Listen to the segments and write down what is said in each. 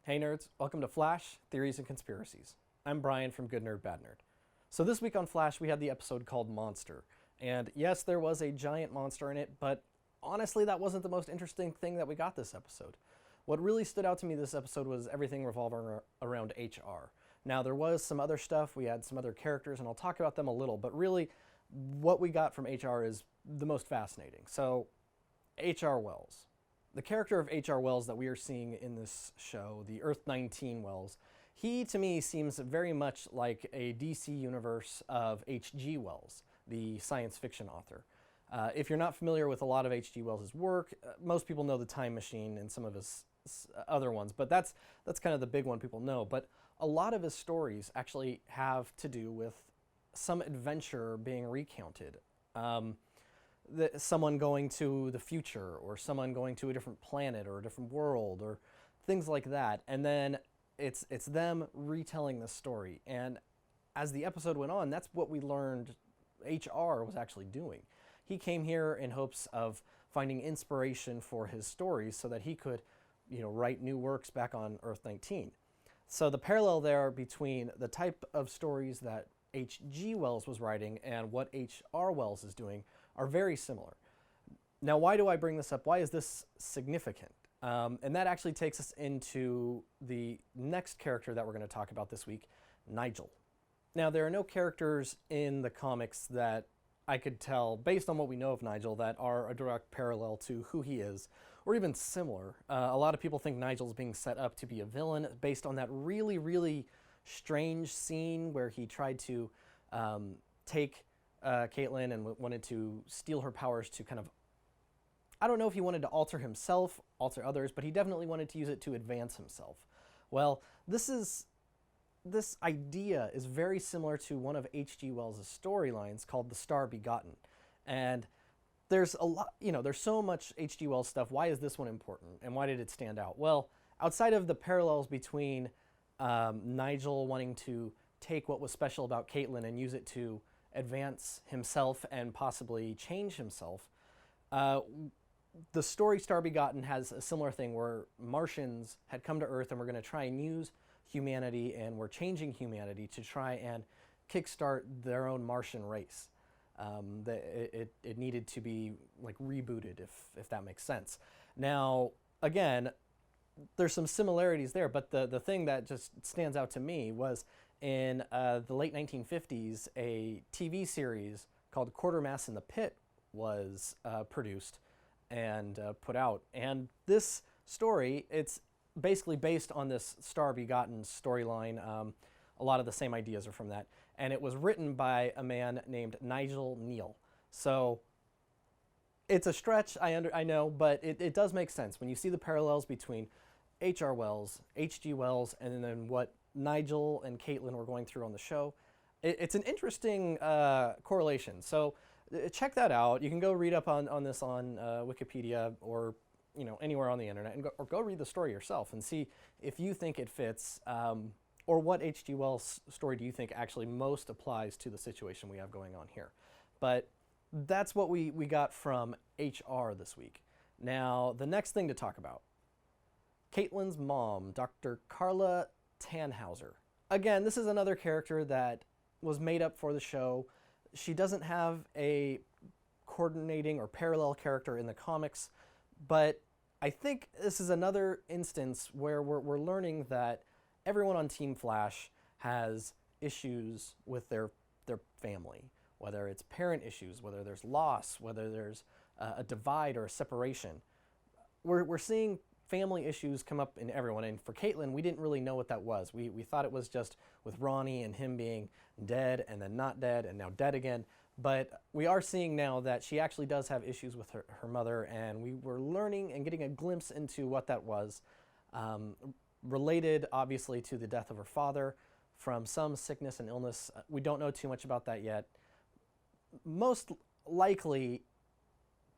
Hey nerds, welcome to Flash, Theories and Conspiracies. I'm Brian from Good Nerd Bad Nerd. So this week on Flash we had the episode called Monster. And yes, there was a giant monster in it, but honestly that wasn't the most interesting thing that we got this episode. What really stood out to me this episode was everything revolving around HR. Now there was some other stuff, we had some other characters, and I'll talk about them a little, but really what we got from HR is the most fascinating. So H.R. Wells. The character of H.R. Wells that we are seeing in this show, the Earth 19 Wells, he to me seems very much like a DC universe of H.G. Wells, the science fiction author. If you're not familiar with a lot of H.G. Wells' work, most people know The Time Machine and some of his other ones, but that's kind of the big one people know. But a lot of his stories actually have to do with some adventure being recounted. Someone going to the future, or someone going to a different planet or a different world, or things like that, and then it's them retelling the story. And as the episode went on, that's what we learned HR was actually doing. He came here in hopes of finding inspiration for his stories so that he could, write new works back on Earth 19. So the parallel there between the type of stories that H.G. Wells was writing and what H.R. Wells is doing are very similar. Now, why do I bring this up? Why is this significant? And that actually takes us into the next character that we're going to talk about this week, Nigel. Now, there are no characters in the comics that I could tell, based on what we know of Nigel, that are a direct parallel to who he is, or even similar. A lot of people think Nigel's being set up to be a villain based on that really, really strange scene where he tried to take Caitlin and wanted to steal her powers to kind of, I don't know if he wanted to alter himself, alter others, but he definitely wanted to use it to advance himself. Well, this idea is very similar to one of H.G. Wells' storylines called The Star Begotten. And there's a lot, there's so much H.G. Wells stuff. Why is this one important? And why did it stand out? Well, outside of the parallels between Nigel wanting to take what was special about Caitlin and use it to advance himself and possibly change himself, the story Star Begotten has a similar thing where Martians had come to Earth and were going to try and use humanity and were changing humanity to try and kickstart their own Martian race. It needed to be like rebooted, if that makes sense. Now, again, there's some similarities there, but the thing that just stands out to me was in the late 1950s, a TV series called Quartermass in the Pit was produced and put out. And this story, it's basically based on this Star Begotten storyline. A lot of the same ideas are from that. And it was written by a man named Nigel Neal. So it's a stretch, I know, but it does make sense when you see the parallels between H.R. Wells, H.G. Wells, and then what Nigel and Caitlin were going through on the show. It's an interesting correlation. So check that out. You can go read up on this on Wikipedia or anywhere on the internet, and go read the story yourself and see if you think it fits, or what H.G. Wells' story do you think actually most applies to the situation we have going on here. But that's what we got from HR this week. Now, the next thing to talk about, Caitlin's mom, Dr. Carla Tannhauser. Again, this is another character that was made up for the show. She doesn't have a coordinating or parallel character in the comics, but I think this is another instance where we're learning that everyone on Team Flash has issues with their family, whether it's parent issues, whether there's loss, whether there's a divide or a separation. We're seeing family issues come up in everyone, and for Caitlin, we didn't really know what that was. We thought it was just with Ronnie and him being dead and then not dead and now dead again, but we are seeing now that she actually does have issues with her mother, and we were learning and getting a glimpse into what that was, related obviously to the death of her father from some sickness and illness. We don't know too much about that yet. Most likely,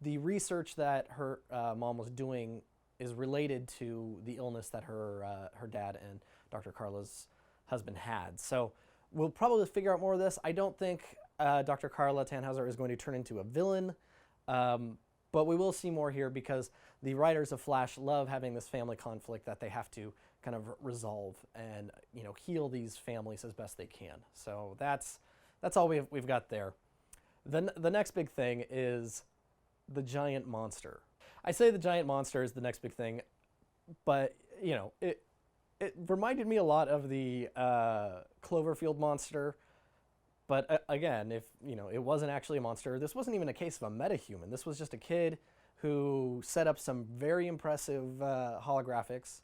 the research that her mom was doing is related to the illness that her dad and Dr. Carla's husband had. So we'll probably figure out more of this. I don't think Dr. Carla Tannhauser is going to turn into a villain. But we will see more here because the writers of Flash love having this family conflict that they have to kind of resolve and, you know, heal these families as best they can. So that's all we've got there. Then the next big thing is the giant monster. I say the giant monster is the next big thing, but, you know, it reminded me a lot of the Cloverfield monster. But again, if, you know, it wasn't actually a monster, this wasn't even a case of a metahuman. This was just a kid who set up some very impressive holographics.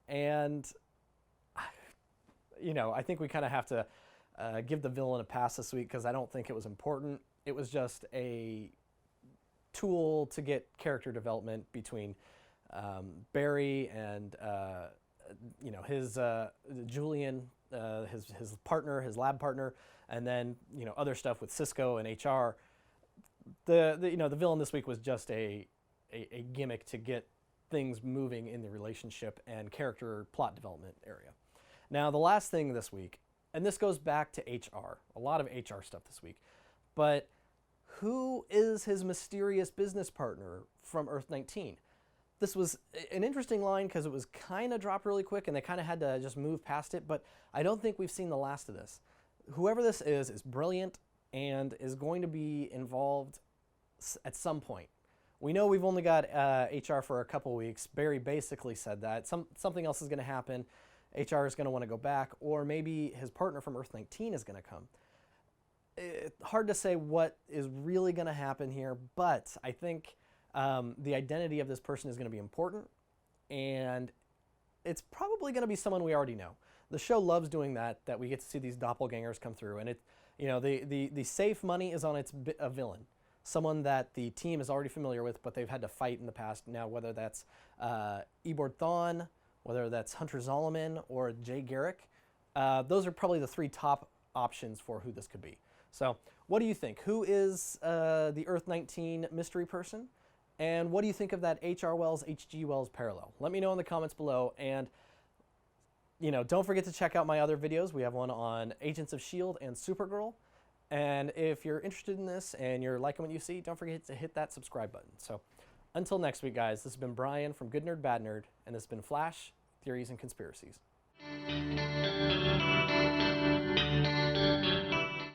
And, you know, I think we kind of have to give the villain a pass this week because I don't think it was important. It was just a tool to get character development between Barry and, you know, his Julian, his partner, his lab partner, and then, you know, other stuff with Cisco and HR. You know, the villain this week was just a gimmick to get things moving in the relationship and character plot development area. Now, the last thing this week, and this goes back to HR, a lot of HR stuff this week, but who is his mysterious business partner from Earth 19? This was an interesting line because it was kind of dropped really quick and they kind of had to just move past it, but I don't think we've seen the last of this. Whoever this is brilliant and is going to be involved at some point. We know we've only got HR for a couple weeks. Barry basically said that. Something else is going to happen. HR is going to want to go back, or maybe his partner from Earth 19 is going to come. It's hard to say what is really going to happen here, but I think the identity of this person is going to be important, and it's probably going to be someone we already know. The show loves doing that we get to see these doppelgangers come through, and you know, the safe money is on its a villain, someone that the team is already familiar with, but they've had to fight in the past. Now, whether that's Eobard Thawne, whether that's Hunter Zolomon, or Jay Garrick, those are probably the three top options for who this could be. So, what do you think? Who is the Earth 19 mystery person? And what do you think of that H.R. Wells, H.G. Wells parallel? Let me know in the comments below. And, you know, don't forget to check out my other videos. We have one on Agents of S.H.I.E.L.D. and Supergirl. And if you're interested in this and you're liking what you see, don't forget to hit that subscribe button. So until next week, guys, this has been Brian from Good Nerd, Bad Nerd, and this has been Flash, Theories, and Conspiracies.